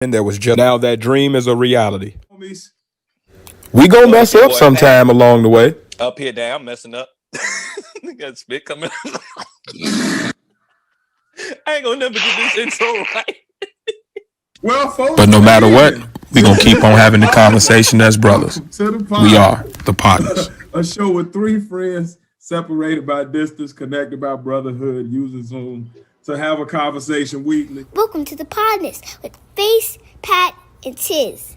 And there was just now that dream is a reality. Homies. We gonna What up, mess your up boy sometime Pat? along the way. Up here, down, messing up. Got spit coming. I ain't gonna never get this intro right. Well, folks, But no good matter what, evening. we gonna keep on having the conversation as brothers. Welcome to the We pod. are the partners. A show with three friends separated by distance, connected by brotherhood, using Zoom to have a conversation weekly. Welcome to the Podnas with Face, Pat, and Tiz.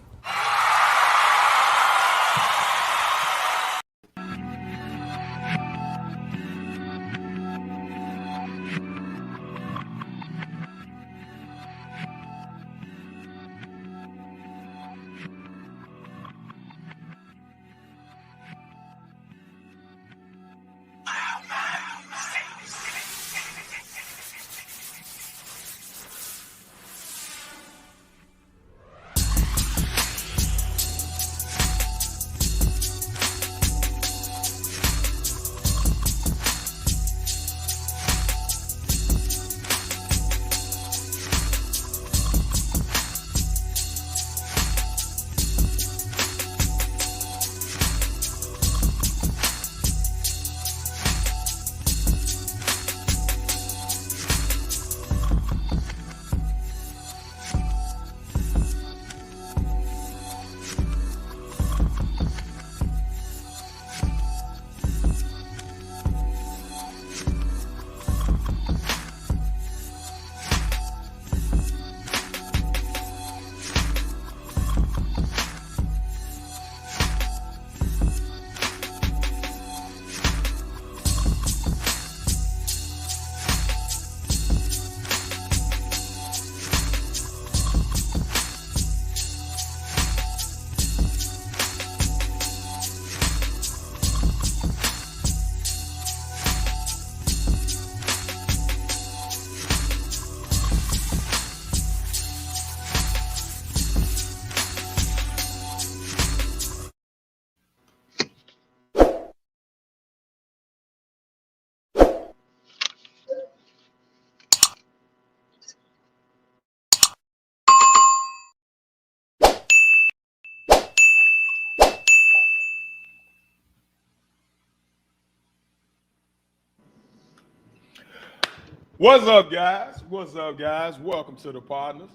What's up, guys? What's up, guys? Welcome to the Partners,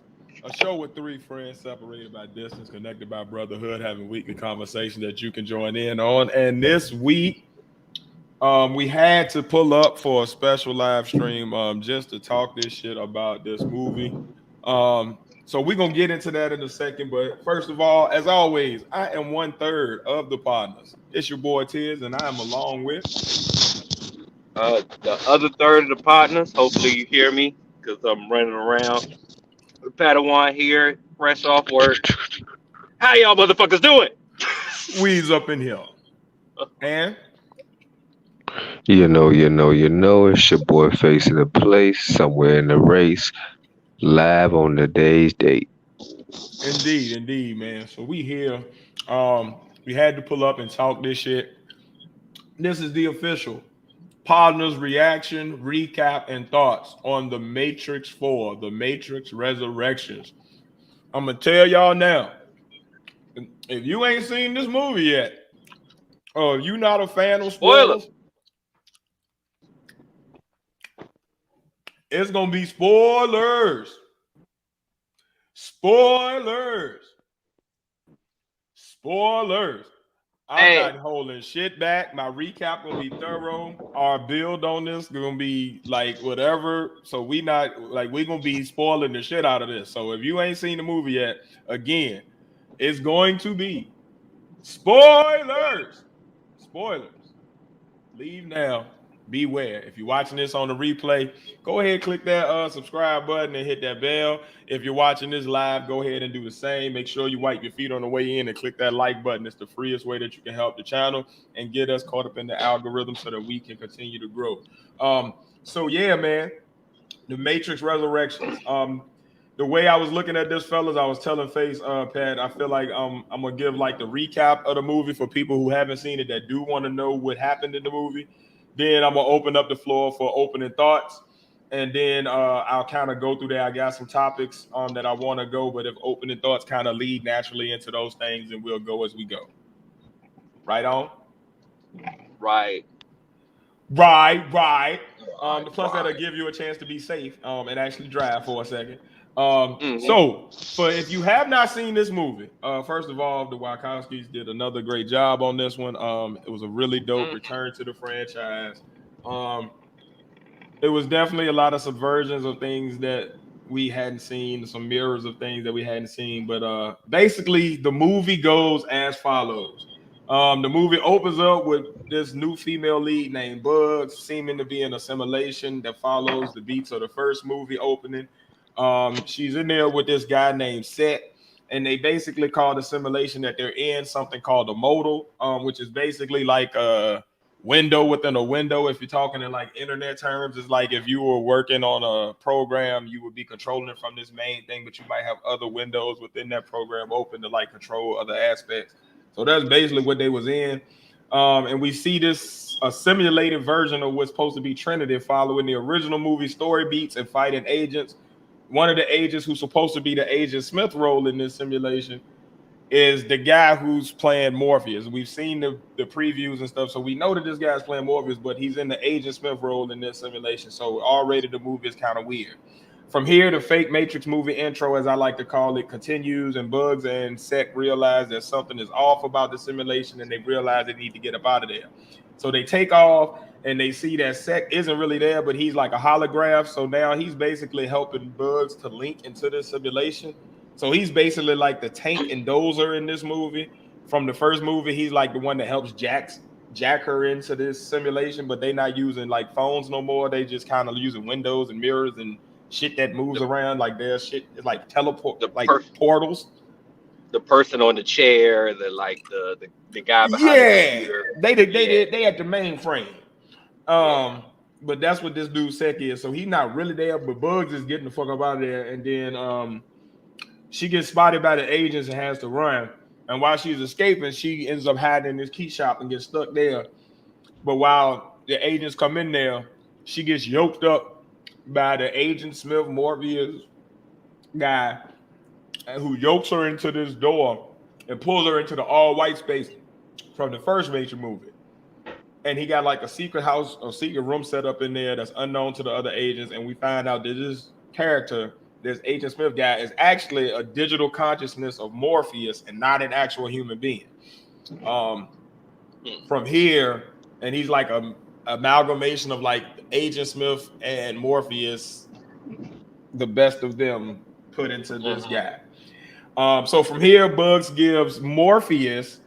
a show with three friends separated by distance, connected by brotherhood, having weekly conversation that you can join in on. And this week, we had to pull up for a special live stream just to talk this shit about this movie. So we're gonna get into that in a second. But first of all, as always, I am 1/3 of the Partners. It's your boy Tiz, and I am along with. The other third of the partners, hopefully you hear me because I'm running around. Padawan here, fresh off work. How y'all motherfuckers doing? We's up in here. And It's your boy facing the place somewhere in the race, live on the day's date. indeed, man. So we here. We had to pull up and talk this shit. This is the official Podner's reaction, recap, and thoughts on The Matrix 4, The Matrix Resurrections. I'm gonna tell y'all now, if you ain't seen this movie yet, or if you not a fan of Spoiler. spoilers, it's gonna be spoilers. Spoilers. Spoilers. I'm Hey. not holding shit back. My recap gonna be thorough. Our build on this gonna be like whatever. So we gonna be spoiling the shit out of this. So if you ain't seen the movie yet, again, it's going to be spoilers. Spoilers. Leave now. Beware. If you're watching this on the replay, go ahead, click that subscribe button and hit that bell. If you're watching this live, go ahead and do the same. Make sure you wipe your feet on the way in and click that like button. It's the freest way that you can help the channel and get us caught up in the algorithm so that we can continue to grow. So yeah, man, The Matrix Resurrections. The way I was looking at this, fellas, I was telling Face, Pat, I feel like I'm gonna give like the recap of the movie for people who haven't seen it that do want to know what happened in the movie. Then I'm gonna open up the floor for opening thoughts. and then I'll kind of go through there. I got some topics that I want to go, but if opening thoughts kind of lead naturally into those things, and we'll go as we go. Right on. Right. Right. Right. Plus, that'll Right. give you a chance to be safe and actually drive for a second. Mm-hmm. So, for if you have not seen this movie, first of all, the Wachowskis did another great job on this one. It was a really dope return to the franchise. It was definitely a lot of subversions of things that we hadn't seen, some mirrors of things that we hadn't seen. But basically, the movie goes as follows. The movie opens up with this new female lead named Bugs, seeming to be in a simulation that follows the beats of the first movie opening. She's in there with this guy named Set, and they basically call the simulation that they're in something called a modal, which is basically like a window within a window. If you're talking in like internet terms, it's like if you were working on a program, you would be controlling it from this main thing, but you might have other windows within that program open to like control other aspects. So that's basically what they was in. And we see this a simulated version of what's supposed to be Trinity, following the original movie story beats and fighting agents. One of the agents who's supposed to be the Agent Smith role in this simulation is the guy who's playing Morpheus. We've seen the previews and stuff, so we know that this guy's playing Morpheus, but he's in the Agent Smith role in this simulation. So already the movie is kind of weird. From here, the fake Matrix movie intro, as I like to call it, continues, and Bugs and Sec realize that something is off about the simulation, and they realize they need to get up out of there. So they take off, and they see that Sec isn't really there, but he's like a holograph. So now he's basically helping Bugs to link into the simulation. So he's basically like the tank and dozer in this movie. From the first movie, he's like the one that helps jack her into this simulation, but they're not using like phones no more. They just kind of using windows and mirrors and shit that moves around. Like their shit is like teleport, like portals. The person on the chair, the guy behind the computer. They at the mainframe. But that's what this dude Sek is. So he's not really there, but Bugs is getting the fuck up out of there. And then she gets spotted by the agents and has to run. And while she's escaping, she ends up hiding in this key shop and gets stuck there. But while the agents come in there, she gets yoked up by the Agent Smith Morpheus guy, who yokes her into this door and pulls her into the all-white space from the first Matrix movie. And he got like a secret house or secret room set up in there that's unknown to the other agents. And we find out that this character, this Agent Smith guy, is actually a digital consciousness of Morpheus and not an actual human being. From here, and he's like a amalgamation of like Agent Smith and Morpheus, the best of them put into this guy. So from here, Bugs gives Morpheus,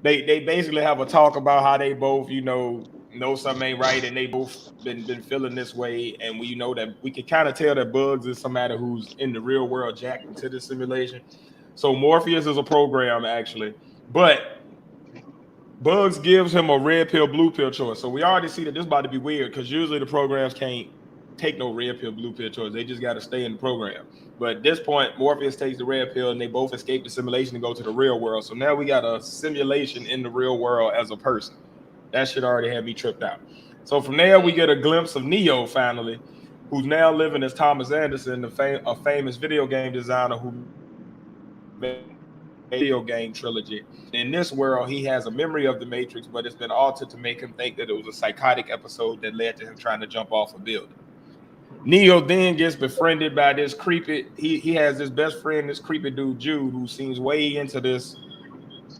they basically have a talk about how they both, know something ain't right, and they both been feeling this way. And we know that we can kind of tell that Bugs is somebody who's in the real world jacked into the simulation. So Morpheus is a program actually, but Bugs gives him a red pill, blue pill choice. So we already see that this is about to be weird, because usually the programs can't take no red pill, blue pill choice. They just got to stay in the program. But at this point, Morpheus takes the red pill, and they both escape the simulation and go to the real world. So now we got a simulation in the real world as a person. That shit already had me tripped out. So from there, we get a glimpse of Neo finally, who's now living as Thomas Anderson, a famous video game designer who made a video game trilogy. In this world, he has a memory of the Matrix, but it's been altered to make him think that it was a psychotic episode that led to him trying to jump off a building. Neo then gets befriended by this creepy, he has this best friend, this creepy dude Jude, who seems way into this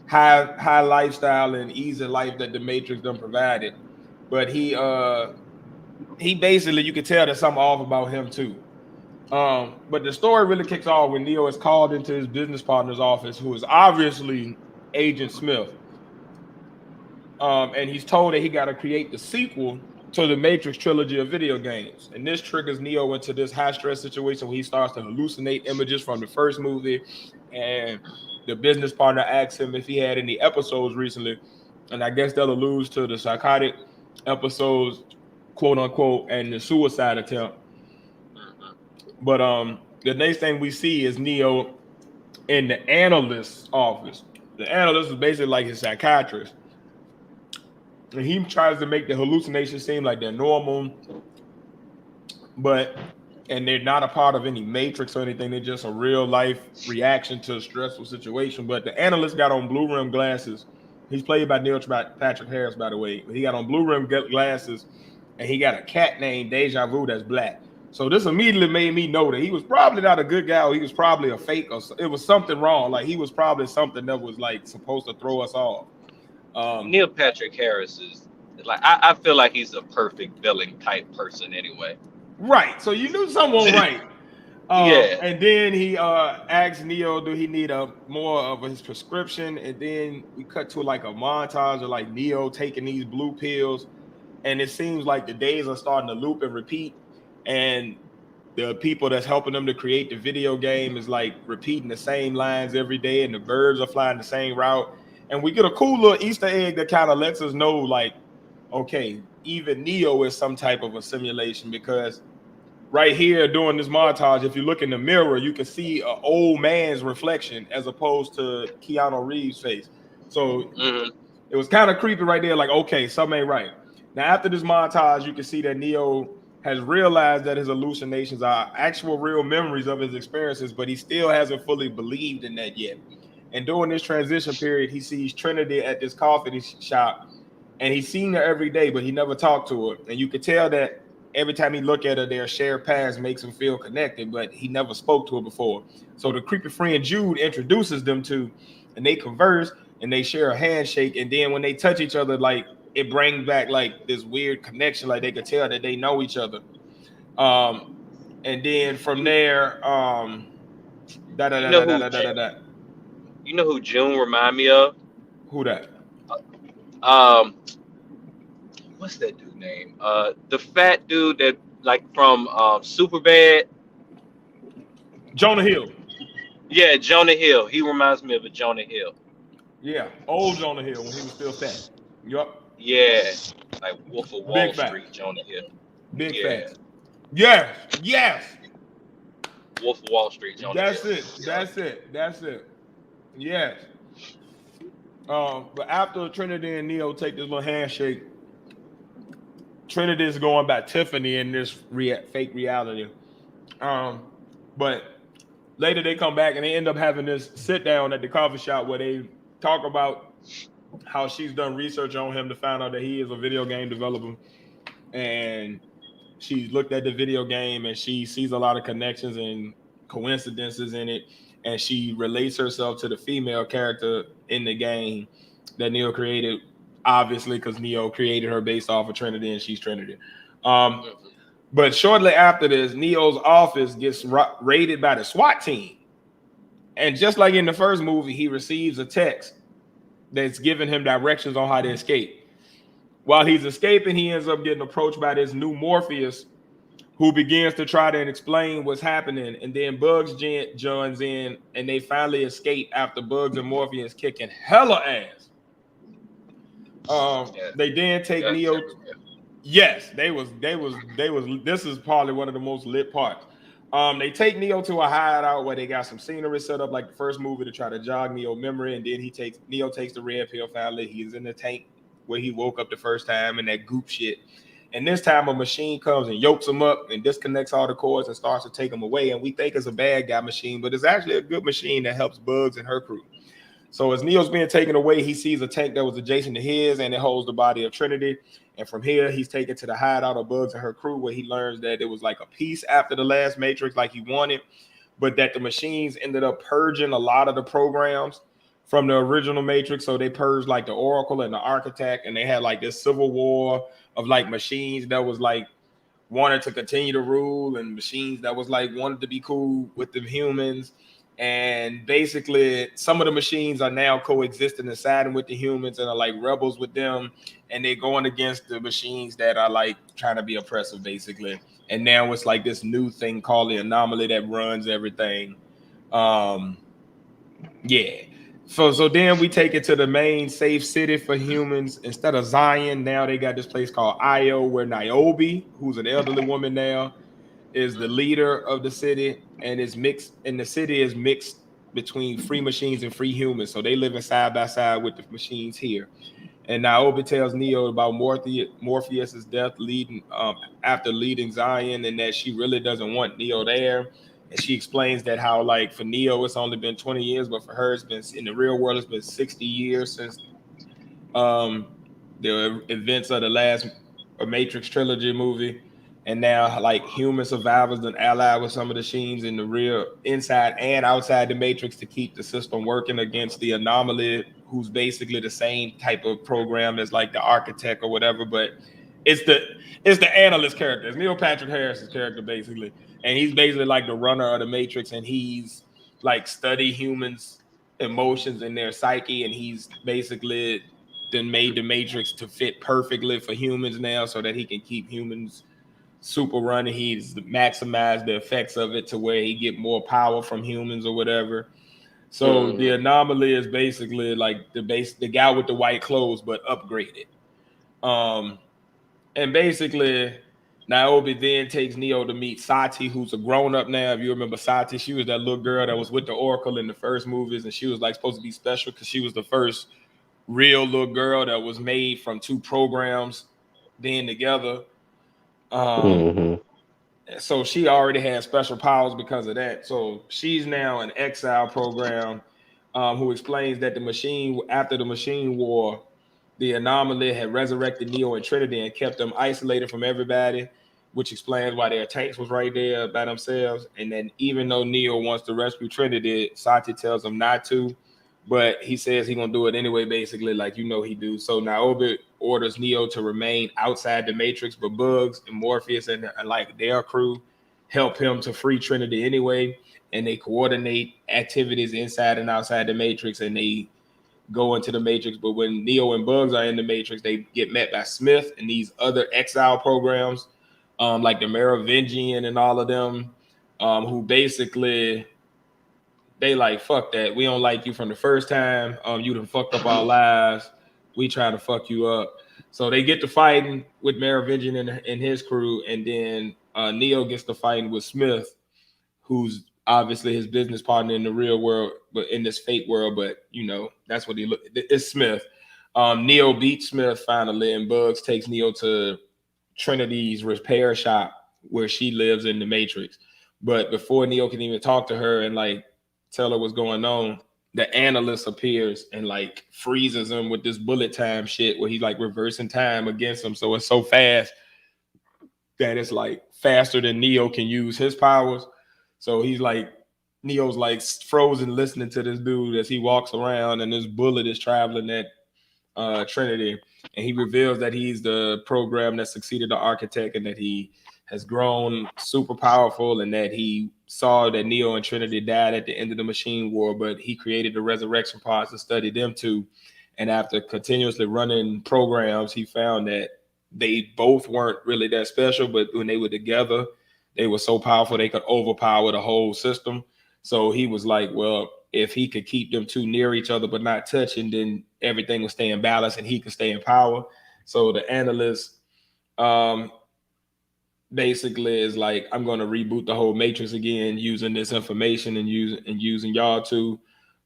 high lifestyle and easy life that the Matrix done provided. But he basically, you can tell there's something off about him too. But the story really kicks off when Neo is called into his business partner's office, who is obviously Agent Smith. And he's told that he got to create the sequel to the Matrix trilogy of video games. And this triggers Neo into this high stress situation where he starts to hallucinate images from the first movie. And the business partner asks him if he had any episodes recently. And I guess that alludes to the psychotic episodes, quote unquote, and the suicide attempt. But the next thing we see is Neo in the Analysts Office. The analyst is basically like his psychiatrist. And he tries to make the hallucinations seem like they're normal. and they're not a part of any matrix or anything. They're just a real life reaction to a stressful situation. But the analyst got on blue rim glasses. He's played by Neil Patrick Harris, by the way. He got on blue rim glasses, and he got a cat named Deja Vu that's black. So this immediately made me know that he was probably not a good guy, or he was probably a fake, or it was something wrong. Like he was probably something that was like supposed to throw us off. Neil Patrick Harris is like I feel like he's a perfect villain type person anyway. Right. So you knew someone right. Yeah. And then he asked Neo, do he need more of his prescription? And then we cut to like a montage of like Neo taking these blue pills, and it seems like the days are starting to loop and repeat. And the people that's helping them to create the video game is like repeating the same lines every day, and the birds are flying the same route. And we get a cool little Easter egg that kind of lets us know, like, okay, even Neo is some type of a simulation, because right here during this montage, if you look in the mirror, you can see an old man's reflection as opposed to Keanu Reeves' face. So it was kind of creepy right there, like, okay, something ain't right. Now, after this montage, you can see that Neo has realized that his hallucinations are actual real memories of his experiences, but he still hasn't fully believed in that yet. And during this transition period, he sees Trinity at this coffee shop, and he's seen her every day, but he never talked to her. And you could tell that every time he look at her, their shared past makes him feel connected, but he never spoke to her before. So the creepy friend Jude introduces them to, and they converse, and they share a handshake. And then when they touch each other, like, it brings back like this weird connection, like they could tell that they know each other. And then from there, You know who June remind me of? Who that? What's that dude name? The fat dude that like from Superbad. Jonah Hill. Yeah, Jonah Hill. He reminds me of a Jonah Hill. Yeah, old Jonah Hill when he was still fat. Yup. Yeah, like Wolf of Wall Street, Jonah Hill. Big fat. Yes. Wolf of Wall Street, Jonah Hill. That's it. Yes. But after Trinity and Neo take this little handshake, Trinity is going by Tiffany in this fake reality. But later they come back and they end up having this sit down at the coffee shop where they talk about how she's done research on him to find out that he is a video game developer. And she's looked at the video game and she sees a lot of connections and coincidences in it. And she relates herself to the female character in the game that Neo created, obviously, because Neo created her based off of Trinity and she's Trinity. But shortly after this, Neo's office gets raided by the SWAT team. And just like in the first movie, he receives a text that's giving him directions on how to escape. While he's escaping, he ends up getting approached by this new Morpheus, who begins to try to explain what's happening. And then Bugs joins in, and they finally escape after Bugs and Morpheus kicking hella ass. They then take Neo. Yes, they was. This is probably one of the most lit parts. They take Neo to a hideout where they got some scenery set up like the first movie to try to jog Neo's memory, and then Neo takes the red pill finally. He's in the tank where he woke up the first time and that goop shit. And this time a machine comes and yokes him up and disconnects all the cords and starts to take him away. And we think it's a bad guy machine, but it's actually a good machine that helps Bugs and her crew. So as Neo's being taken away, he sees a tank that was adjacent to his, and it holds the body of Trinity. And from here, he's taken to the hideout of Bugs and her crew, where he learns that it was like a piece after the last Matrix, like he wanted, but that the machines ended up purging a lot of the programs from the original Matrix. So they purged like the Oracle and the Architect, and they had like this civil war of like machines that was like wanted to continue to rule, and machines that was like wanted to be cool with the humans. And basically, some of the machines are now coexisting and siding with the humans and are like rebels with them. And they're going against the machines that are like trying to be oppressive, basically. And now it's like this new thing called the anomaly that runs everything. So then we take it to the main safe city for humans. Instead of Zion, now they got this place called Io, where Niobe, who's an elderly woman now, is the leader of the city, and is mixed, and the city is mixed between free machines and free humans. So they live side by side with the machines here. And Niobe tells Neo about Morpheus's death after leading Zion, and that she really doesn't want Neo there. And she explains that how, like, for Neo it's only been 20 years, but for her it's been, in the real world, it's been 60 years since the events of the last Matrix trilogy movie. And now, like, human survivors done allied with some of the machines in the real inside and outside the Matrix to keep the system working against the anomaly, who's basically the same type of program as like the architect or whatever. But it's the analyst character. It's Neil Patrick Harris's character basically, and he's basically like the runner of the Matrix, and he's like study humans' emotions and their psyche, and he's basically then made the Matrix to fit perfectly for humans now, so that he can keep humans super running. He's maximized the effects of it to where he get more power from humans or whatever. So the anomaly is basically like the guy with the white clothes, but upgraded. And basically, Niobe then takes Neo to meet Sati, who's a grown up now. If you remember Sati, she was that little girl that was with the Oracle in the first movies, and she was like supposed to be special because she was the first real little girl that was made from two programs being together. So she already had special powers because of that. So she's now an exile program, who explains that after the machine war, the anomaly had resurrected Neo and Trinity and kept them isolated from everybody, which explains why their tanks was right there by themselves. And then even though Neo wants to rescue Trinity, Sati tells him not to, but he says he's gonna do it anyway, basically, like he do. So Niobe orders Neo to remain outside the Matrix, but Bugs and Morpheus and like their crew help him to free Trinity anyway, and they coordinate activities inside and outside the Matrix, and they go into the Matrix. But when Neo and Bugs are in the Matrix, they get met by Smith and these other exile programs, like the Merovingian and all of them, who basically they like, fuck that. We don't like you from the first time. You done fucked up our lives. We trying to fuck you up. So they get to fighting with Merovingian and his crew, and then Neo gets to fighting with Smith, who's obviously his business partner in the real world, but in this fake world. But that's what he look. It's Smith. Neo beats Smith finally, and Bugs takes Neo to Trinity's repair shop where she lives in the Matrix. But before Neo can even talk to her and like tell her what's going on, the analyst appears and like freezes him with this bullet time shit where he's like reversing time against him. So it's so fast that it's like faster than Neo can use his powers. So Neo's like frozen listening to this dude as he walks around, and this bullet is traveling at Trinity, and he reveals that he's the program that succeeded the architect, and that he has grown super powerful, and that he saw that Neo and Trinity died at the end of the machine war, but he created the resurrection pods to study them too. And after continuously running programs, he found that they both weren't really that special, but when they were together, they were so powerful they could overpower the whole system. So he was like, well, if he could keep them two near each other but not touching, then everything would stay in balance and he could stay in power. So the analyst basically is like, I'm going to reboot the whole Matrix again using this information and using y'all too.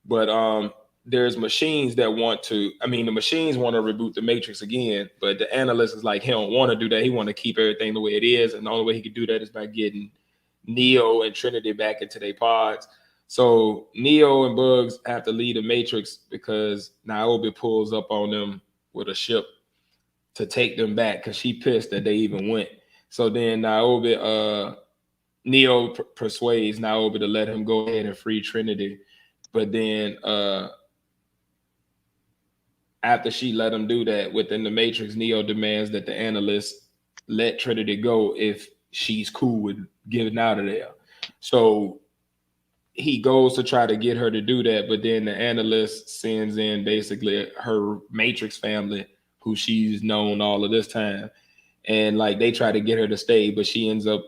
But there's machines that the machines want to reboot the Matrix again, but the analyst is like, he don't want to do that. He want to keep everything the way it is, and the only way he could do that is by getting Neo and Trinity back into their pods. So Neo and Bugs have to leave the Matrix because Niobe pulls up on them with a ship to take them back because she pissed that they even went. So then Neo persuades Niobe to let him go ahead and free Trinity. But then after she let him do that within the Matrix, Neo demands that the analyst let Trinity go if she's cool with getting out of there. So he goes to try to get her to do that, but then the analyst sends in basically her Matrix family, who she's known all of this time. And like they try to get her to stay, but she ends up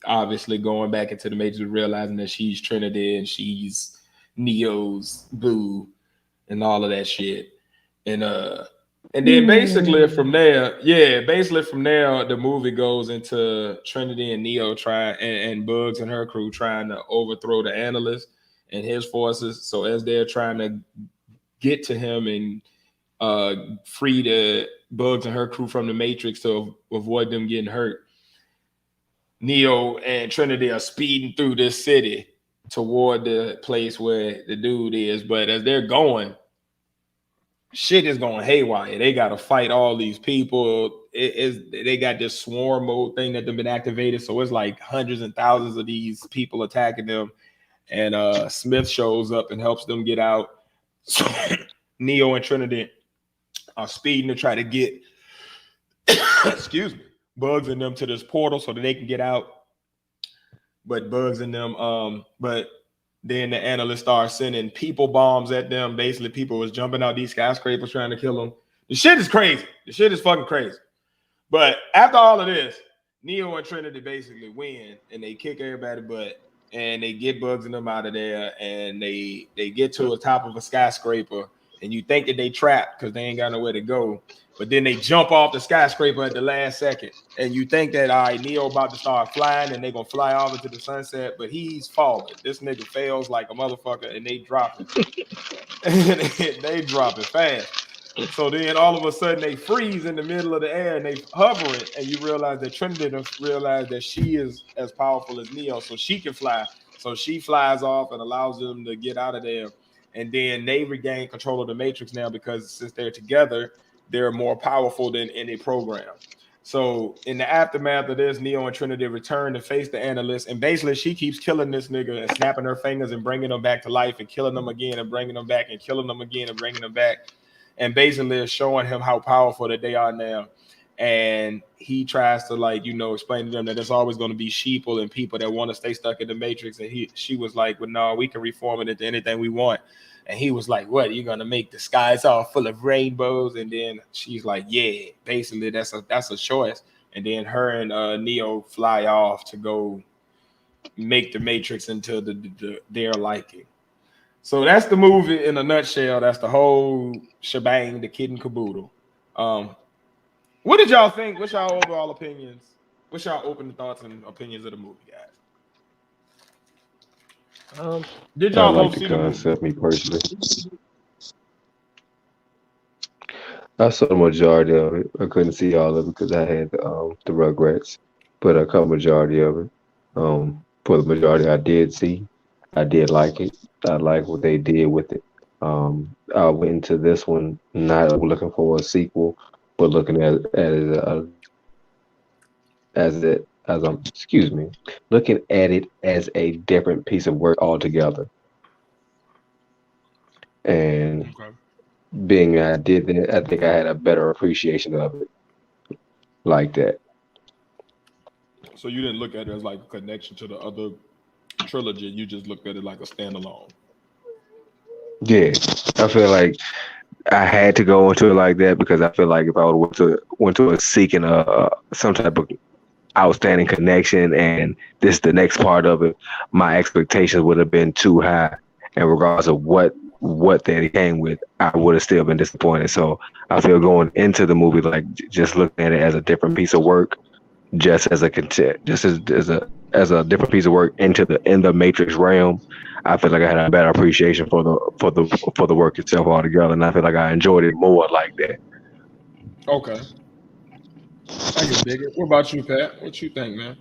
obviously going back into the Matrix, realizing that she's Trinity and she's Neo's boo and all of that shit. And then basically from there, the movie goes into Trinity and Neo and Bugs and her crew trying to overthrow the analyst and his forces. So as they're trying to get to him and free the Bugs and her crew from the Matrix to avoid them getting hurt. Neo and Trinity are speeding through this city toward the place where the dude is, but as they're going, shit is going haywire. They got to fight all these people. They got this swarm mode thing that they've been activated, so it's like hundreds and thousands of these people attacking them. And Smith shows up and helps them get out. So Neo and Trinity are speeding to try to get, excuse me, Bugs and them to this portal so that they can get out. But Bugs and them, but then the analysts start sending people bombs at them. Basically, people was jumping out these skyscrapers trying to kill them. The shit is crazy. The shit is fucking crazy. But after all of this, Neo and Trinity basically win, and they kick everybody butt, and they get Bugs and them out of there, and they get to the top of a skyscraper, and you think that they trapped because they ain't got nowhere to go. But then they jump off the skyscraper at the last second. And you think that, all right, Neo about to start flying and they're going to fly off into the sunset, but he's falling. This nigga fails like a motherfucker and they drop it. They drop it fast. So then all of a sudden they freeze in the middle of the air and they hover it. And you realize that Trinity realized that she is as powerful as Neo, so she can fly. So she flies off and allows them to get out of there. And then they regain control of the Matrix now because since they're together, they're more powerful than any program. So in the aftermath of this, Neo and Trinity return to face the analyst, and basically she keeps killing this nigga and snapping her fingers and bringing them back to life and killing them again and bringing them back and killing them again and bringing them back, and basically showing him how powerful that they are now. And he tries to, like, you know, explain to them that there's always going to be sheeple and people that want to stay stuck in the Matrix. And she was like, well, no, we can reform it into anything we want. And he was like, what, you're going to make the skies all full of rainbows? And then she's like, yeah, basically that's a choice. And then her and Neo fly off to go make the Matrix into their liking. So that's the movie in a nutshell. That's the whole shebang, the kid and caboodle. What did y'all think? What's y'all overall opinions? What's y'all open thoughts and opinions of the movie, guys? Did y'all I like both see the the movie? concept, me personally. I saw the majority of it. I couldn't see all of it because I had the Rugrats, but I caught majority of it. For the majority I did see, I did like it. I like what they did with it. I went into this one not looking for a sequel, but looking at it looking at it as a different piece of work altogether. And being I did that, I think I had a better appreciation of it like that. So you didn't look at it as like a connection to the other trilogy. You just looked at it like a standalone. Yeah, I feel like I had to go into it like that because I feel like if I would went to it seeking some type of outstanding connection and this is the next part of it, my expectations would have been too high. And regardless of what they came with, I would have still been disappointed. So I feel going into the movie like just looking at it as a different piece of work, just as a different piece of work in the Matrix realm. I feel like I had a better appreciation for the work itself altogether, and I feel like I enjoyed it more like that. Okay. I can dig it. What about you, Pat? What you think, man?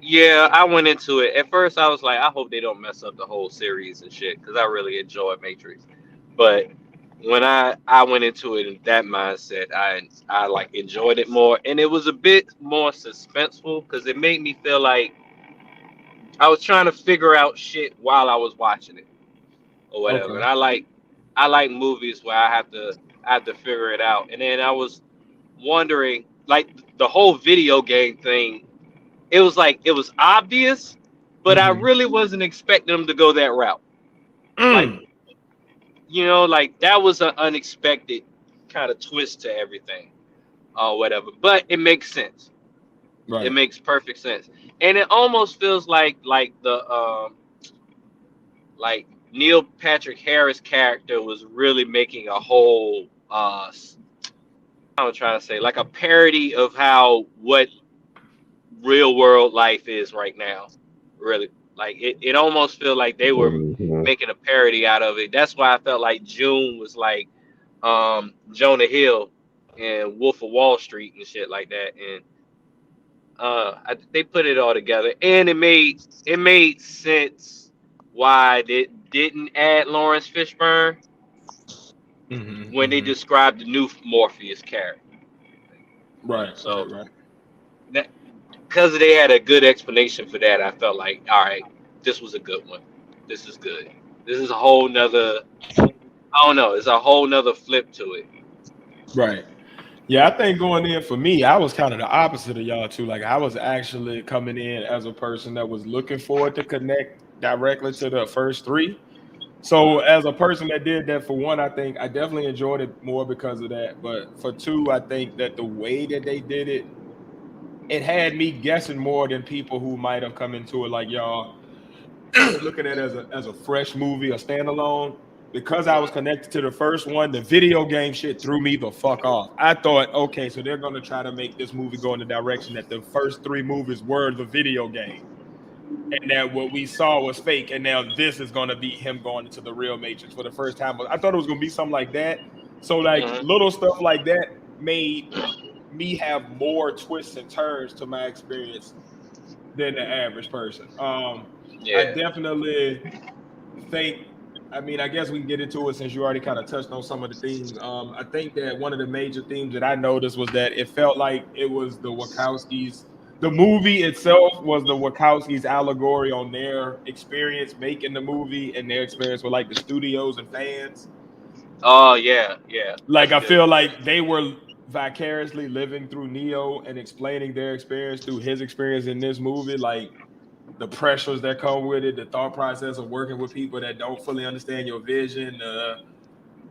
Yeah, I went into it. At first, I was like, I hope they don't mess up the whole series and shit, because I really enjoyed Matrix. But when I went into it in that mindset, I like enjoyed it more, and it was a bit more suspenseful because it made me feel like I was trying to figure out shit while I was watching it or whatever. Okay. And I like movies where I have to figure it out. And then I was wondering, like the whole video game thing, it was like it was obvious, but I really wasn't expecting them to go that route. Like, you know, like that was an unexpected kind of twist to everything or whatever. But it makes sense. Right. It makes perfect sense. And it almost feels like the like Neil Patrick Harris character was really making a whole I'm trying to say like a parody of what real world life is right now. Really, like it almost felt like they were making a parody out of it. That's why I felt like June was like Jonah Hill and Wolf of Wall Street and shit like that, and they put it all together, and it made sense why they didn't add Lawrence Fishburne when they described the new Morpheus character. Right. So Right. that because they had a good explanation for that, I felt like, all right, this was a good one. This is good. This is a whole nother. I don't know. It's a whole nother flip to it. Right. Yeah, I think going in for me, I was kind of the opposite of y'all too. Like I was actually coming in as a person that was looking forward to connect directly to the first three. So as a person that did that, for one, I think I definitely enjoyed it more because of that. But for two, I think that the way that they did it, it had me guessing more than people who might have come into it like y'all looking at it as a fresh movie, a standalone. Because I was connected to the first one, the video game shit threw me the fuck off. I thought, okay, so they're gonna try to make this movie go in the direction that the first three movies were the video game, and that what we saw was fake, and now this is gonna be him going into the real Matrix for the first time. I thought it was gonna be something like that. So like little stuff like that made me have more twists and turns to my experience than the average person. I definitely think, I mean, I guess we can get into it since you already kind of touched on some of the themes. I think that one of the major themes that I noticed was that it felt like it was the Wachowskis. The movie itself was the Wachowskis' allegory on their experience making the movie and their experience with like the studios and fans. Oh yeah. Like I feel like they were vicariously living through Neo and explaining their experience through his experience in this movie. Like the pressures that come with it, the thought process of working with people that don't fully understand your vision,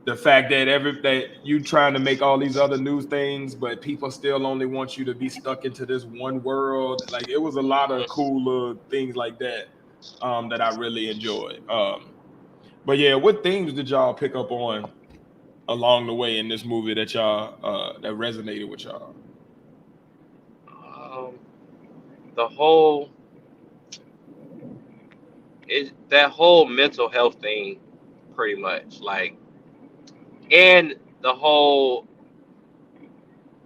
the fact that that you trying to make all these other new things, but people still only want you to be stuck into this one world. Like it was a lot of cool things like that that I really enjoyed. But yeah, what themes did y'all pick up on along the way in this movie that y'all that resonated with y'all? The whole that whole mental health thing, pretty much, like, and the whole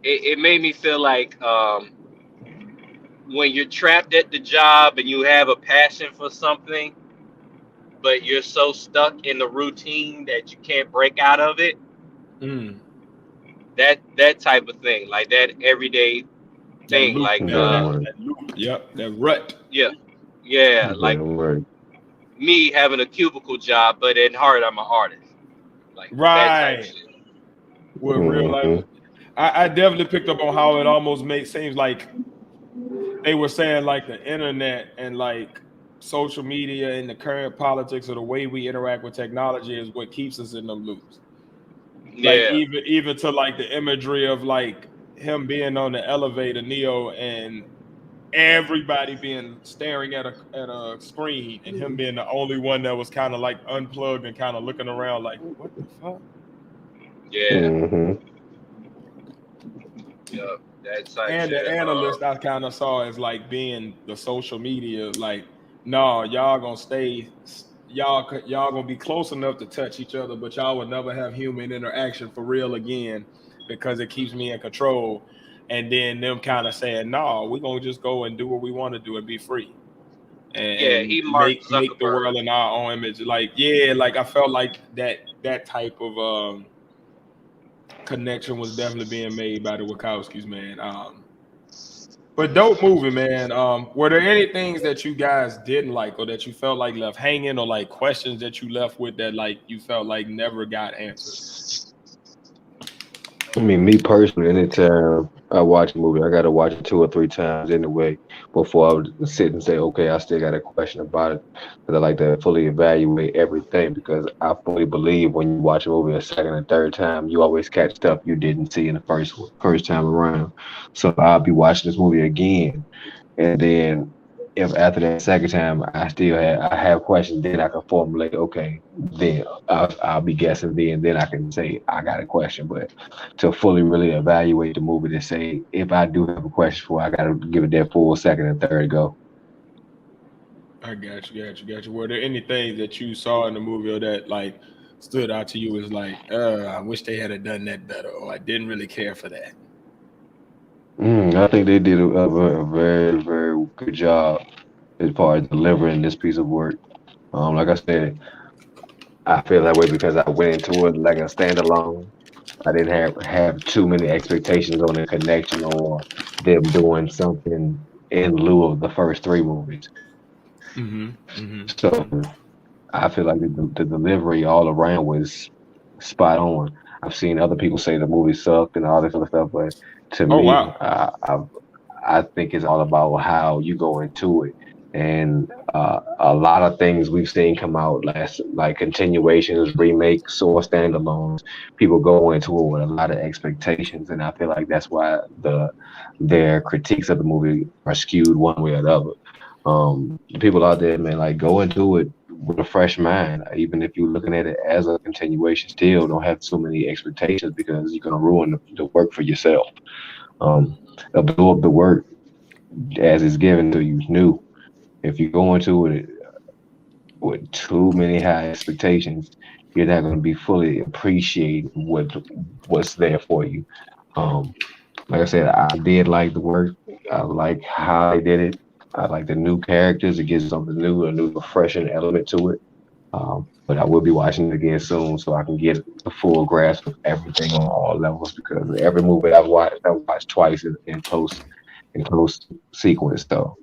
it made me feel like when you're trapped at the job and you have a passion for something, but you're so stuck in the routine that you can't break out of it. That type of thing, like that everyday thing, loop, like that loop, that rut. Yeah, like me having a cubicle job, but in heart I'm an artist. Like that type of shit. With real life, I definitely picked up on how it almost seems like they were saying like the internet and like social media and the current politics or the way we interact with technology is what keeps us in them loops. Like even to like the imagery of like him being on the elevator, Neo, and everybody being staring at a screen and him being the only one that was kind of like unplugged and kind of looking around like, what the fuck? Yeah. And the analyst I kind of saw as like being the social media, like, no, y'all gonna stay, y'all gonna be close enough to touch each other, but y'all will never have human interaction for real again because it keeps me in control. And then them kind of saying, no, we're gonna just go and do what we want to do and be free. And he make the world in our own image. Like, like I felt like that type of connection was definitely being made by the Wachowskis, man. But dope movie, man. Were there any things that you guys didn't like or that you felt like left hanging or like questions that you left with that like you felt like never got answered? I mean, me personally, anytime I watch a movie, I got to watch it 2 or 3 times anyway before I would sit and say, okay, I still got a question about it. Because I like to fully evaluate everything because I fully believe when you watch a movie a second and third time, you always catch stuff you didn't see in the first time around. So I'll be watching this movie again. And then if after that second time I have questions, then I can formulate, okay, then I'll be guessing then I can say I got a question. But to fully really evaluate the movie to say if I do have a question for, I gotta give it that full second and third go. I got you. Were there any things that you saw in the movie or that like stood out to you as like, I wish they had done that better, or I didn't really care for that? I think they did a very, very good job as far as delivering this piece of work. Like I said, I feel that way because I went into it like a standalone. I didn't have too many expectations on the connection or them doing something in lieu of the first three movies. So I feel like the delivery all around was spot on. I've seen other people say the movie sucked and all this other stuff, but to Oh me, wow. I think it's all about how you go into it. And a lot of things we've seen come out last, like continuations, remakes, or standalones, people go into it with a lot of expectations, and I feel like that's why their critiques of the movie are skewed one way or the other. People out there, man, like go into it with a fresh mind. Even if you're looking at it as a continuation, still don't have so many expectations because you're gonna ruin the work for yourself. Um, Absorb the work as it's given to you new. If you go into it with too many high expectations, you're not going to be fully appreciating what's there for you. Um, like I said, I did like the work. I like how they did it. I like the new characters. It gives something new, a new refreshing element to it. But I will be watching it again soon so I can get the full grasp of everything on all levels because every movie I've watched twice in close sequence though.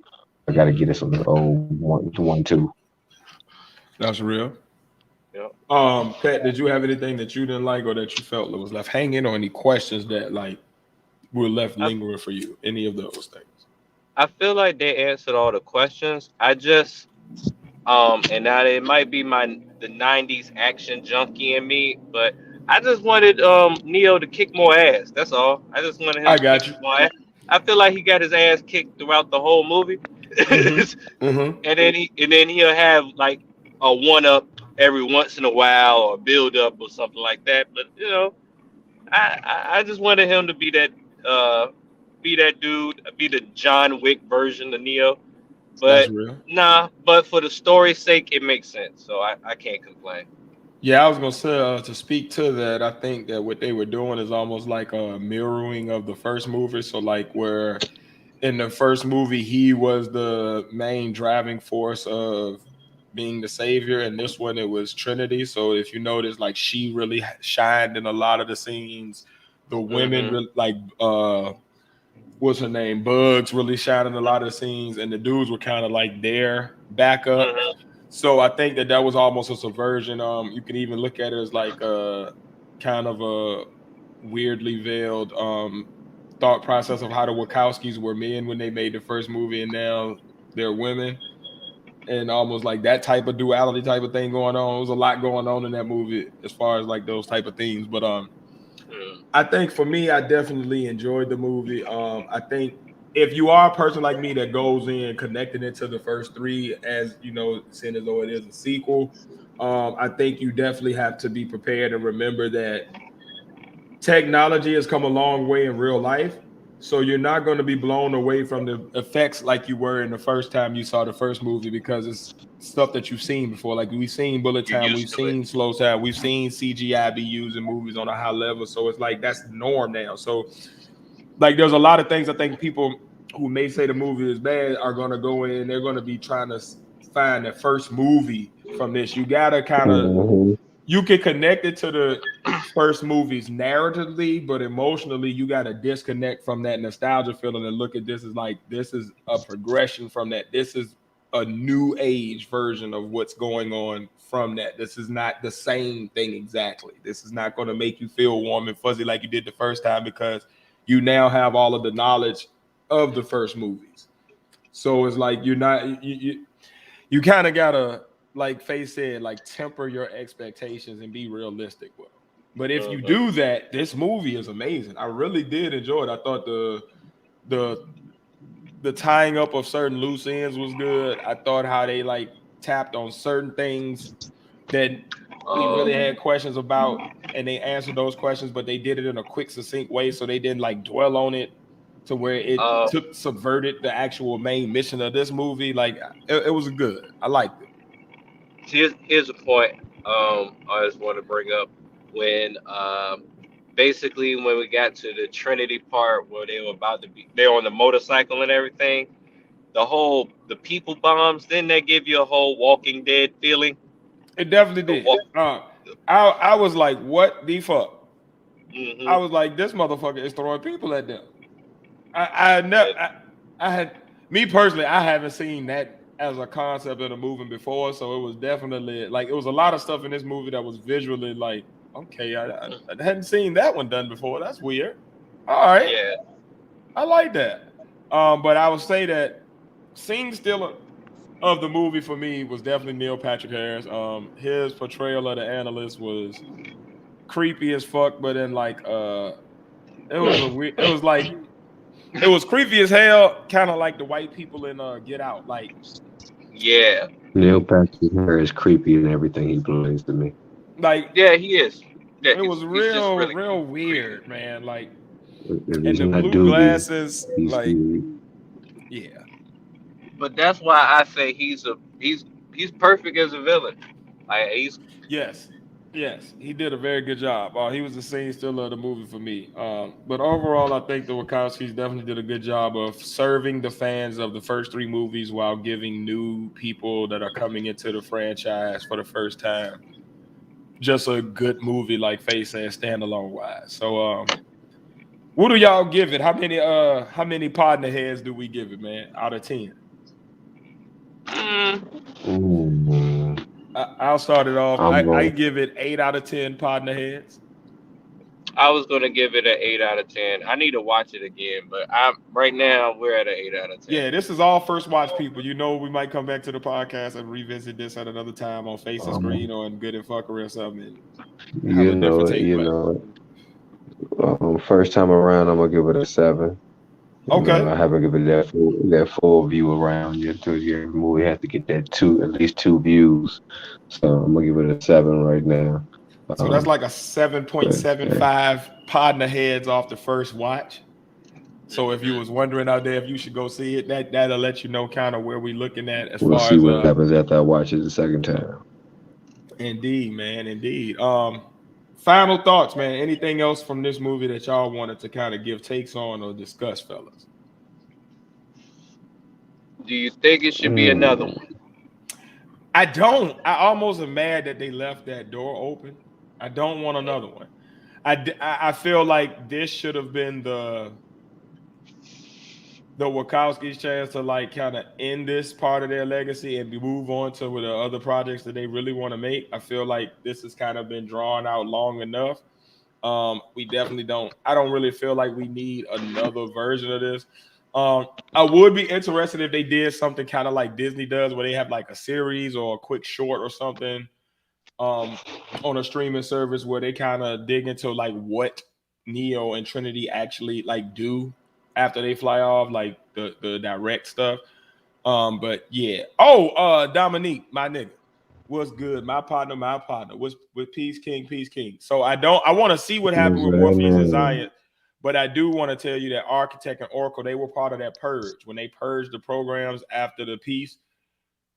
I got to get it from the old one, two. That's real. Yep. Pat, did you have anything that you didn't like or that you felt that was left hanging, or any questions that like were left I, lingering for you? Any of those things? I feel like they answered all the questions. I just and now it might be the '90s action junkie in me, but I just wanted Neo to kick more ass. That's all. I just wanted him I to kick got you. more ass. I feel like he got his ass kicked throughout the whole movie, and then he'll have like a one up every once in a while or build up or something like that. But I just wanted him to uh be that dude, be the John Wick version of Neo. That's But real. nah, but for the story's sake, it makes sense. So I can't complain. Yeah, I was gonna say to speak to that. I think that what they were doing is almost like a mirroring of the first movie. So like where in the first movie he was the main driving force of being the savior, and this one it was Trinity. So if you notice, like she really shined in a lot of the scenes. The women Hmm. really, like what's her name, Bugs, really shined in a lot of the scenes, and the dudes were kind of like their backup. Hmm. So I think that was almost a subversion. You can even look at it as like a kind of a weirdly veiled thought process of how the Wachowskis were men when they made the first movie, and now they're women, and almost like that type of duality type of thing going on. There was a lot going on in that movie as far as like those type of themes. But I think for me, I definitely enjoyed the movie. I think if you are a person like me that goes in connecting it to the first three, as you know, seeing as though it is a sequel, I think you definitely have to be prepared and remember that technology has come a long way in real life. So you're not going to be blown away from the effects like you were in the first time you saw the first movie because it's stuff that you've seen before. Like we've seen bullet You're time, we've used to it. seen slow time, we've seen CGI be used in movies on a high level. So it's like that's the norm now. So like there's a lot of things I think people who may say the movie is bad are going to go in. They're going to be trying to find the first movie from this. You got to kind of Hmm. you can connect it to the first movies narratively, but emotionally, you got to disconnect from that nostalgia feeling and look at this as like this is a progression from that. This is a new age version of what's going on from that. This is not the same thing exactly. This is not going to make you feel warm and fuzzy like you did the first time because you now have all of the knowledge of the first movies. So it's like you're not you kind of gotta, like Faye said, like temper your expectations and be realistic with them. But if you Hmm. do that, this movie is amazing. I really did enjoy it. I thought the the tying up of certain loose ends was good. I thought how they like tapped on certain things that we really Um, had questions about, and they answered those questions, but they did it in a quick, succinct way, so they didn't like dwell on it to where it uh, took subverted the actual main mission of this movie. Like it was good. I liked it. here's a point. I just want to bring up when basically when we got to the Trinity part where they were about to be, they're on the motorcycle and everything. The people bombs. Didn't that give you a whole Walking Dead feeling? It definitely did. I was like, what the fuck? I was like, this motherfucker is throwing people at them. I had me personally, I haven't seen that as a concept in a movie before, so it was definitely like it was a lot of stuff in this movie that was visually like, okay, I hadn't seen that one done before. That's weird. All right, Yeah. I like that. But I would say that scene still of the movie for me was definitely Neil Patrick Harris. His portrayal of the analyst was creepy as fuck, but then like it was creepy as hell, kind of like the white people in Get Out. Like, yeah, Neil Patrick Harris is creepy in everything he plays to me. like yeah, he is. Yeah, it was he's just really real creepy. weird, man. Like, If and he's the not blue Doogie, glasses, he's like, Doogie. yeah, But that's why I say he's perfect as a villain. Like yes, he did a very good job. He was the scene still of the movie for me. But overall, I think the Wachowskis definitely did a good job of serving the fans of the first three movies while giving new people that are coming into the franchise for the first time just a good movie, like Faye said, standalone wise. So, what do y'all give it? How many partner heads do we give it, man? Out of 10? I'll start it off. I give it 8 out of 10 partner heads. I was gonna give it an 8 out of 10. I need to watch it again, but right now we're at an 8 out of 10. Yeah, this is all first watch people. You know, we might come back to the podcast and revisit this at another time on Face and Screen or in Good and Fuckery or something. First time around, I'm gonna give it a 7. Okay. I haven't given that full view around yet. Until your movie has to get at least 2 views. So I'm gonna give it a 7 right now. So that's like a 7.75 partner heads off the first watch. So if you was wondering out there if you should go see it, that'll let you know kind of where we're looking at as we'll far see as what happens after I watch it the second time. Indeed, man, indeed. Final thoughts, man. Anything else from this movie that y'all wanted to kind of give takes on or discuss, fellas? Do you think it should be another one? I don't. I almost am mad that they left that door open. I don't want another one. I feel like this should have been the Wachowskis' chance to like kind of end this part of their legacy and move on to the other projects that they really want to make. I feel like this has kind of been drawn out long enough. We definitely don't. I don't really feel like we need another version of this. I would be interested if they did something kind of like Disney does, where they have like a series or a quick short or something on a streaming service where they kind of dig into like what Neo and Trinity actually like do after they fly off, like the direct stuff. But yeah. Dominique, my nigga, what's good? My partner. What's with Peace King. So I want to see what happened with Morpheus and Zion, but I do want to tell you that Architect and Oracle, they were part of that purge when they purged the programs after the peace.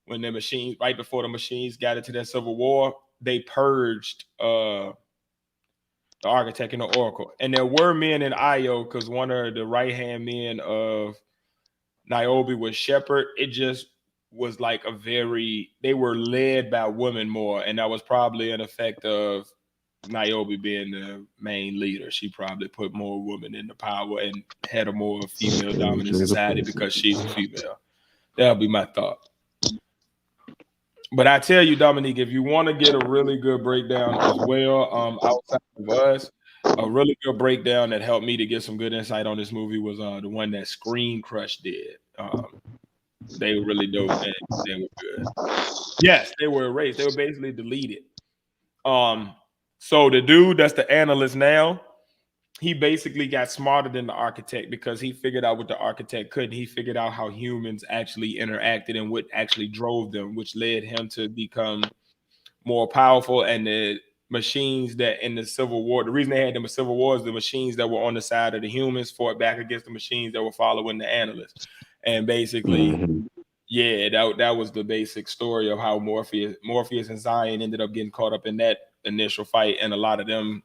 When the machines, right before the machines got into that civil war, they purged the Architect and the Oracle. And there were men in Io because one of the right-hand men of Niobe was Shepherd. It just was like they were led by women more. And that was probably an effect of Niobe being the main leader. She probably put more women into power and had a more female dominant society because she's a female. That'll be my thought. But I tell you, Dominique, if you want to get a really good breakdown as well, outside of us, a really good breakdown that helped me to get some good insight on this movie was the one that Screen Crush did. They were really dope and they were good. Yes, they were erased. They were basically deleted. So the dude that's the analyst now, he basically got smarter than the architect because he figured out what the architect couldn't. He figured out how humans actually interacted and what actually drove them, which led him to become more powerful. And the machines that in the Civil War, the reason they had them in Civil War is the machines that were on the side of the humans fought back against the machines that were following the analysts. And basically Yeah, that was the basic story of how Morpheus and Zion ended up getting caught up in that initial fight, and a lot of them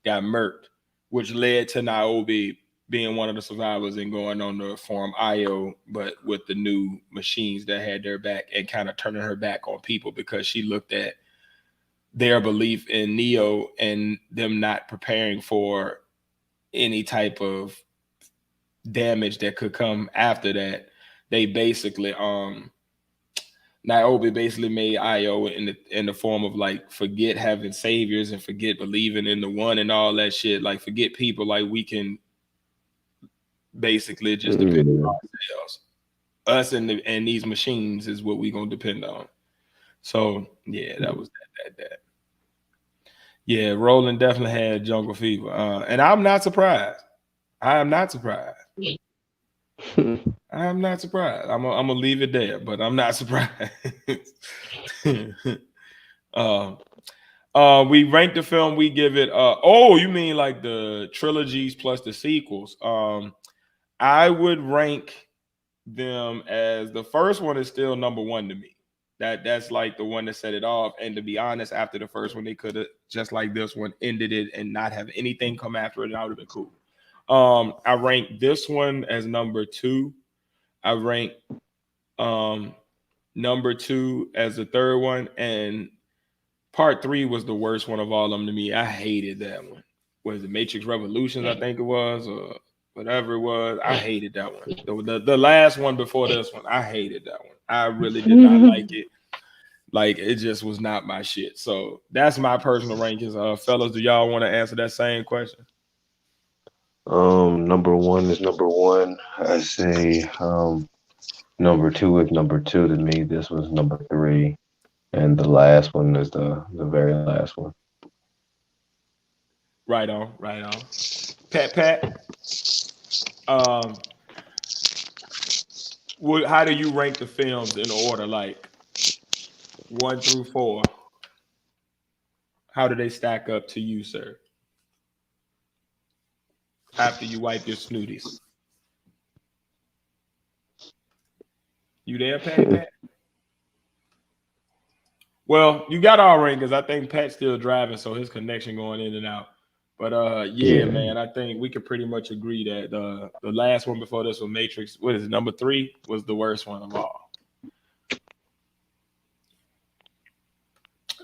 got murked, which led to Niobe being one of the survivors and going on to form Io, but with the new machines that had their back and kind of turning her back on people because she looked at their belief in Neo and them not preparing for any type of damage that could come after that. They basically Niobe basically made Io in the form of like forget having saviors and forget believing in the one and all that shit. Like forget people, like we can basically just depend on ourselves. Us and these machines is what we gonna depend on. So yeah, that was that. Yeah, Roland definitely had jungle fever, and I'm not surprised. I am not surprised. I'm not surprised. I'm gonna leave it there, but I'm not surprised. We rank the film. We give it. Oh, you mean like the trilogies plus the sequels? I would rank them as the first one is still number one to me. That's like the one that set it off. And to be honest, after the first one, they could have just like this one ended it and not have anything come after it. And that would have been cool. I rank this one as number two. I rank number two as the third one, and part three was the worst one of all of them to me. I hated that one. Was it Matrix Revolutions? I think it was, or whatever it was. I hated that one. The last one before this one, I hated that one. I really did not like it. Like it just was not my shit. So that's my personal rankings. Fellas, do y'all want to answer that same question? Number one is number one. I say number two is number two to me. This was number three. And the last one is the very last one. Right on. Pat. How do you rank the films in order, like 1 through 4? How do they stack up to you, sir? After you wipe your snooties. You there, Pat? Well, you got our rankings. I think Pat's still driving, so his connection going in and out. But yeah, man, I think we could pretty much agree that the last one before this one, Matrix, what is it, number 3, was the worst one of all.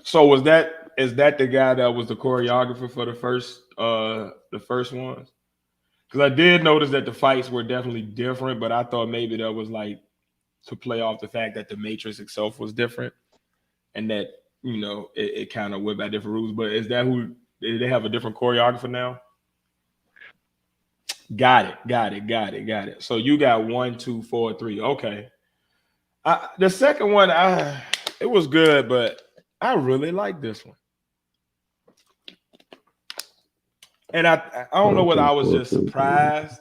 So is that the guy that was the choreographer for the first ones? Because I did notice that the fights were definitely different, but I thought maybe that was like to play off the fact that the Matrix itself was different and that, you know, it kind of went by different rules. But is that who, did they have a different choreographer now? Got it. So you got 1, 2, 4, 3. Okay. The second one, it was good, but I really like this one. And I don't know whether I was just surprised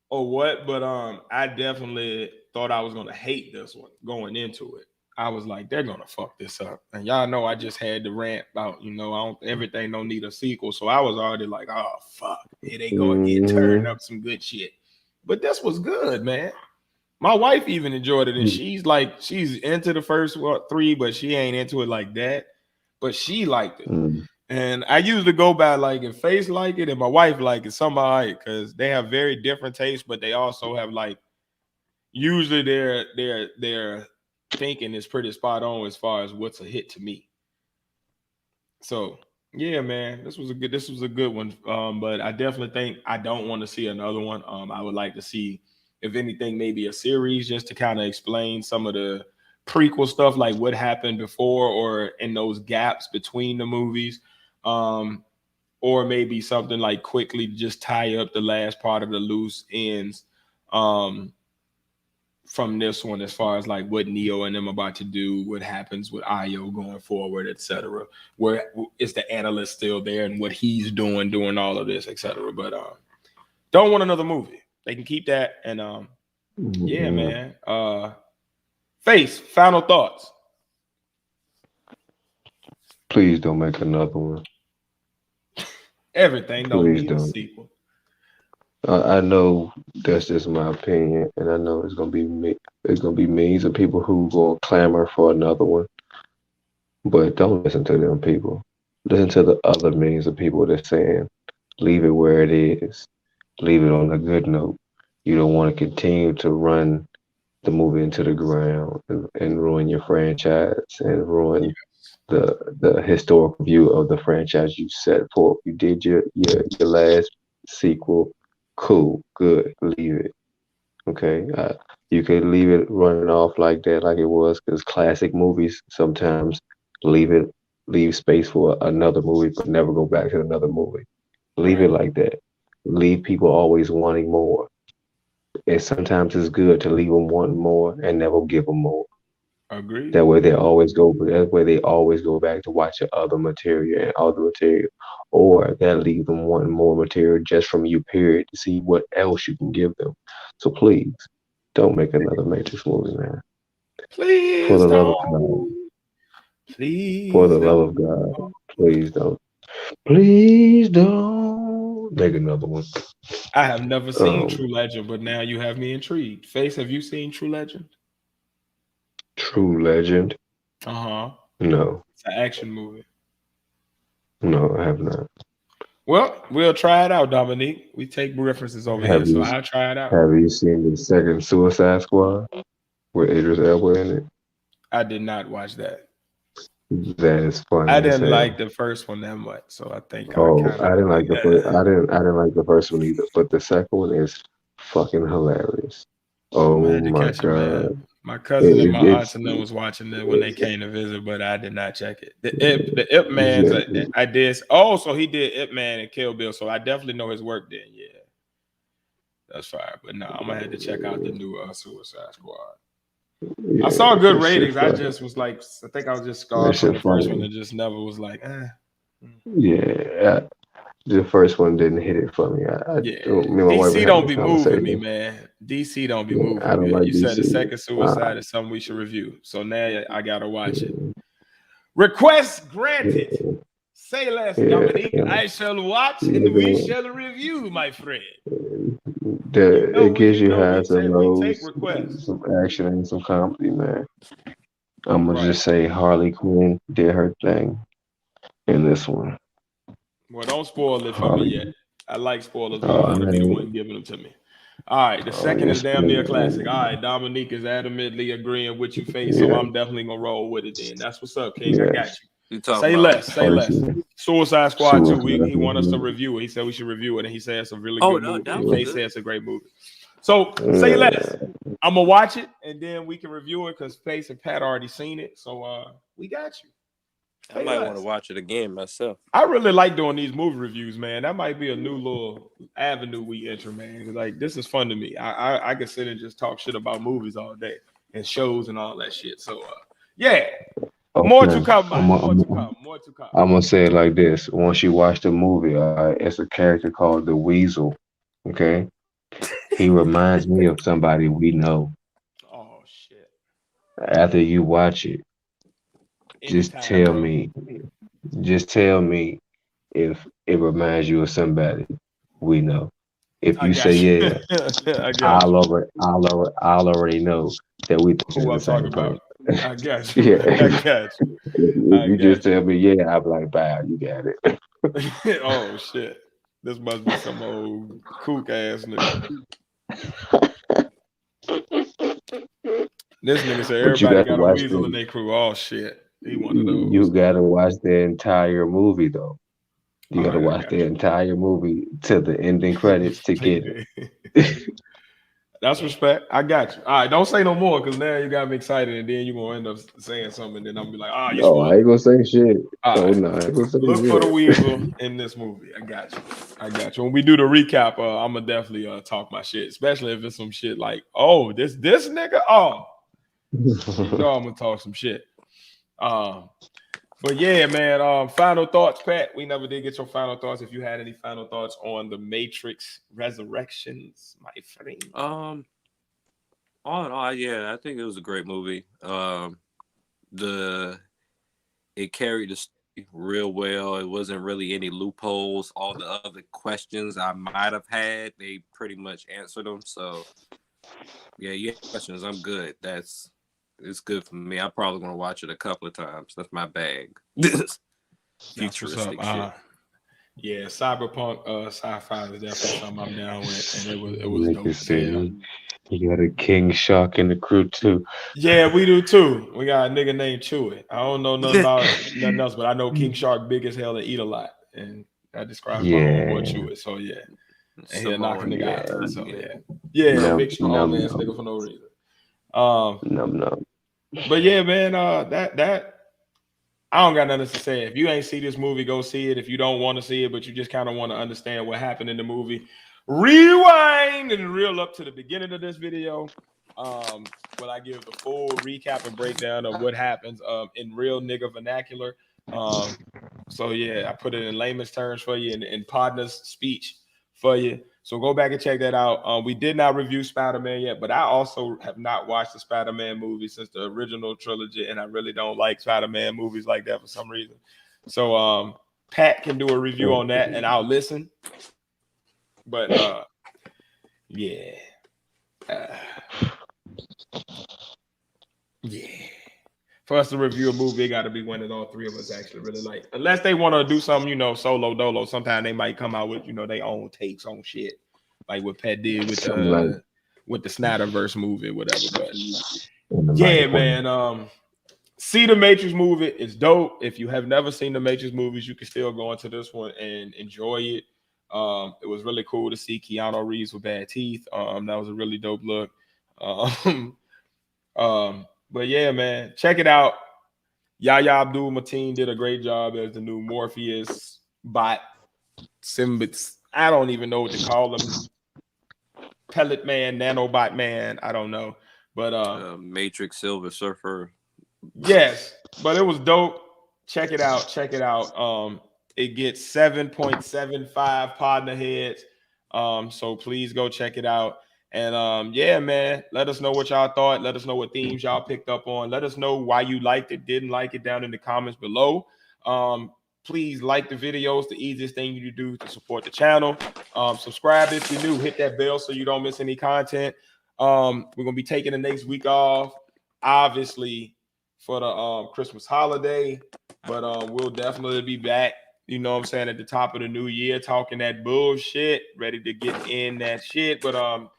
or what, but I definitely thought I was gonna hate this one going into it. I was like, they're gonna fuck this up. And y'all know I just had to rant about, you know, everything don't need a sequel. So I was already like, oh fuck, here they go again, turning up some good shit. But this was good, man. My wife even enjoyed it, and she's into the first 3, but she ain't into it like that. But she liked it. And I usually go by like if Face like it and my wife like it, somebody, because they have very different tastes, but they also have like usually their thinking is pretty spot on as far as what's a hit to me. So yeah, man, this was a good one. But I definitely think I don't want to see another one. I would like to see, if anything, maybe a series just to kind of explain some of the prequel stuff, like what happened before or in those gaps between the movies. Or maybe something like quickly just tie up the last part of the loose ends from this one, as far as like what Neo and them about to do, what happens with Io going forward, etc. Where is the analyst still there and what he's doing all of this, etc. But don't want another movie. They can keep that. And yeah, man. Face, final thoughts. Please don't make another one. Everything don't need a sequel. I know that's just my opinion, and I know it's gonna be millions of people who gonna clamor for another one. But don't listen to them people. Listen to the other millions of people that's saying, leave it where it is. Leave it on a good note. You don't want to continue to run the movie into the ground and ruin your franchise and ruin the historical view of the franchise you set forth. You did your last sequel, cool, good, leave it. Okay, you could leave it running off like that, like it was, because classic movies sometimes leave it leave space for another movie, but never go back to another movie. Leave it Right. like that. Leave people always wanting more, and sometimes it's good to leave them wanting more and never give them more. Agreed. That way they always go. That way they always go back to watching other material and other material, or that leave them wanting more material just from you. Period. To see what else you can give them. So please, don't make another Matrix movie, man. For Please the love of God. don't. For Please the love don't. of God. Please don't. Please don't make another one. I have never seen Um, True Legend, but now you have me intrigued. Face, have you seen True Legend? True Legend. Uh-huh. No, It's an action movie. no, I have not. Well, we'll try it out, Dominique. We take references over here, Have so you I'll try it out. have you seen the second Suicide Squad with Idris Elba in it? I did not watch that. That is I funny as didn't like hell. the first one that much, so I think I Oh, kind I of didn't like like, the first. I didn't like the first one either. But the second one is fucking hilarious. I'm gonna Oh have to my catch it, man. god! My cousin and my aunts It's and them was watching it when they it's came to visit, but I did not check it. The Ip Man's yeah, I did. Oh, so he did Ip Man and Kill Bill, so I definitely know his work. Then, yeah, that's fine. But no, I'm gonna have to check out the new Suicide Squad. I yeah. saw good That shit ratings. I funny. just was like, I think I was just That scarred from shit the first one funny. and just never was like, eh. Yeah, the first one didn't hit it for me. Yeah, Me and my wife were DC having don't this be moving me, conversation. man. DC don't be Yeah, I moving don't me. like You said the DC. second Uh, Suicide is something we should review, so now I gotta watch it. yeah, Request granted. Say less, yeah, Dominique. yeah. I shall watch and we Yeah, shall review, my friend. it gives You you know, highs and we take lows, requests. some action and some comedy, man. I'm gonna Right. just say Harley Quinn did her thing in this one. Well, don't spoil it for me Harley, yet. I like spoilers, but I oh, want to be the man, one giving them to me. All right, the oh, second yeah, is damn near spoiler, classic. All man. right, Dominique is adamantly agreeing with you, face. So Yeah, I'm definitely gonna roll with it. Then that's what's up, King. I got yes. you. You talking Say about? less. Say First less. one, Suicide Squad 2. Suicide He want us to Squad. review it. He said we should review it, and he said it's a really Oh, good no, movie. that And was Face good. said it's a great movie. So say less. Yeah. I'm gonna watch it, and then we can review it because Face and Pat already seen it. So we got you. I Say might want to less. watch it again myself. I really like doing these movie reviews, man. That might be a new little avenue we enter, man. 'Cause, like, this is fun to me. I can sit and just talk shit about movies all day and shows and all that shit. So yeah, more to Okay. come, I'm, man. More I'm, to I'm, come. More to come. I'm gonna say it like this. Once you watch the movie, it's a character called the Weasel. Okay. He reminds me of somebody we know. Oh shit. After you watch it, just Anytime, tell bro. me, just tell me if it reminds you of somebody we know. If I you say got you. yeah, I got you. I'll already know that we think Who of the I'm talking same about. person. I got you. Yeah. I got you. If I you just got tell me yeah, I'll be like, "Bye, you got it." you. Oh shit. This must be some old kook ass nigga. This nigga said But you everybody got to got a watch weasel in the their crew. Oh shit. He one of you those. got to watch the entire movie though. You All got to right, I watch got the entire movie to the ending credits to get you. it. That's respect. I got you. All right, don't say no more because now you got me excited and then you're gonna end up saying something and then I'm gonna be like, ah, you No, I spoiled ain't it. gonna say shit. All Oh right. no, I ain't gonna say Look for the shit. weasel in this movie. I got you. I got you. When we do the recap, I'm gonna definitely talk my shit, especially if it's some shit like, oh, this nigga. Oh, you know I'm gonna talk some shit. Um, but yeah, man. Final thoughts, Pat. We never did get your final thoughts. If you had any final thoughts on the Matrix Resurrections, my friend. All in all, yeah, I think it was a great movie. The it carried real well. It wasn't really any loopholes. All the other questions I might have had, they pretty much answered them. So yeah, you have questions. I'm good. It's good for me. I'm probably gonna watch it a couple of times. That's my bag. Futuristic shit. Yeah, cyberpunk sci-fi is definitely something I'm down with, and it was Like dope you as hell. said, you got a King Shark in the crew too. Yeah, we do too. We got a nigga named Chewy. I don't know nothing about nothing else, but I know King Shark big as hell and eat a lot, and that describes my homeboy Yeah, Chewy. So yeah, and he'll knock a Samoan nigga yeah, out. So yeah. yeah, num big strong num ass num nigga for no reason. Um, num. but yeah, man, that I don't got nothing to say. If you ain't see this movie, go see it. If you don't want to see it, but you just kind of want to understand what happened in the movie, rewind and reel up to the beginning of this video. When I give the full recap and breakdown of what happens in real nigga vernacular. So yeah, I put it in layman's terms for you in Podnas speech for you. So go back and check that out. We did not review Spider-Man yet, but I also have not watched the Spider-Man movie since the original trilogy, and I really don't like Spider-Man movies like that for some reason. So Pat can do a review on that, and I'll listen. But yeah. Yeah. For us to review a movie, it got to be one that all three of us actually really like. Unless they want to do something, solo dolo. Sometimes they might come out with, their own takes on shit, like what Pat did with the Snyderverse movie, or whatever. But yeah, man. See the Matrix movie. It's dope. If you have never seen the Matrix movies, you can still go into this one and enjoy it. It was really cool to see Keanu Reeves with bad teeth. That was a really dope look. But yeah, man, check it out. Yahya Abdul-Mateen did a great job as the new Morpheus bot Symbiote. I don't even know what to call him. Pellet man, nanobot man. I don't know. But Matrix Silver Surfer. Yes, but it was dope. Check it out. Check it out. It gets 7.75 partner heads. So please go check it out. And yeah, man, let us know what y'all thought. Let us know what themes y'all picked up on. Let us know why you liked it, didn't like it down in the comments below. Please like the videos, the easiest thing you do to support the channel. Subscribe if you're new, hit that bell so you don't miss any content. We're gonna be taking the next week off, obviously, for the Christmas holiday, but we'll definitely be back, at the top of the new year, talking that bullshit, ready to get in that shit. But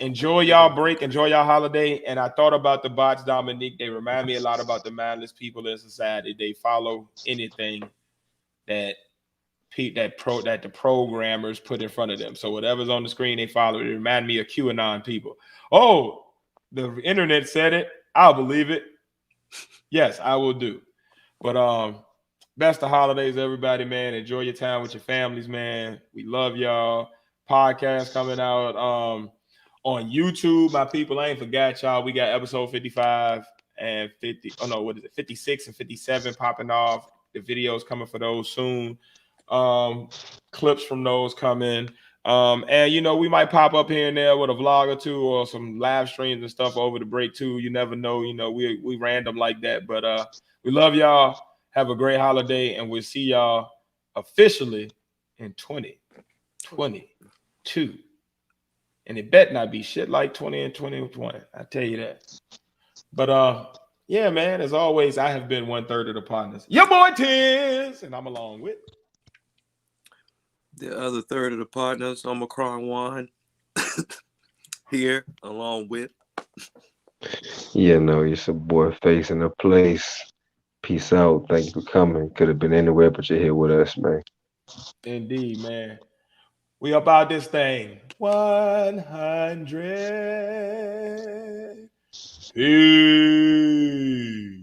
enjoy y'all break, enjoy y'all holiday. And I thought about the bots, Dominique. They remind me a lot about the mindless people in society. They follow anything that the programmers put in front of them. So whatever's on the screen, they follow it. It remind me of QAnon people. Oh, the internet said it. I'll believe it. Yes, I will do. But best of holidays, everybody, man. Enjoy your time with your families, man. We love y'all. Podcast coming out on YouTube, my people. I ain't forgot y'all. We got episode 55 and 50. Oh no, what is it? 56 and 57 popping off. The videos coming for those soon. Clips from those coming. And we might pop up here and there with a vlog or two or some live streams and stuff over the break too. You never know. We random like that. But we love y'all. Have a great holiday, and we'll see y'all officially in 2022. And it bet not be shit like 20 and 2020. I tell you that. But yeah, man, as always, I have been 1/3 of the partners. Your boy Tiz, and I'm along with The other third of the partners, Omicron One, here along with. It's a boy facing a place. Peace out. Thank you for coming. Could have been anywhere, but you're here with us, man. Indeed, man. We about this thing. 100. Peace.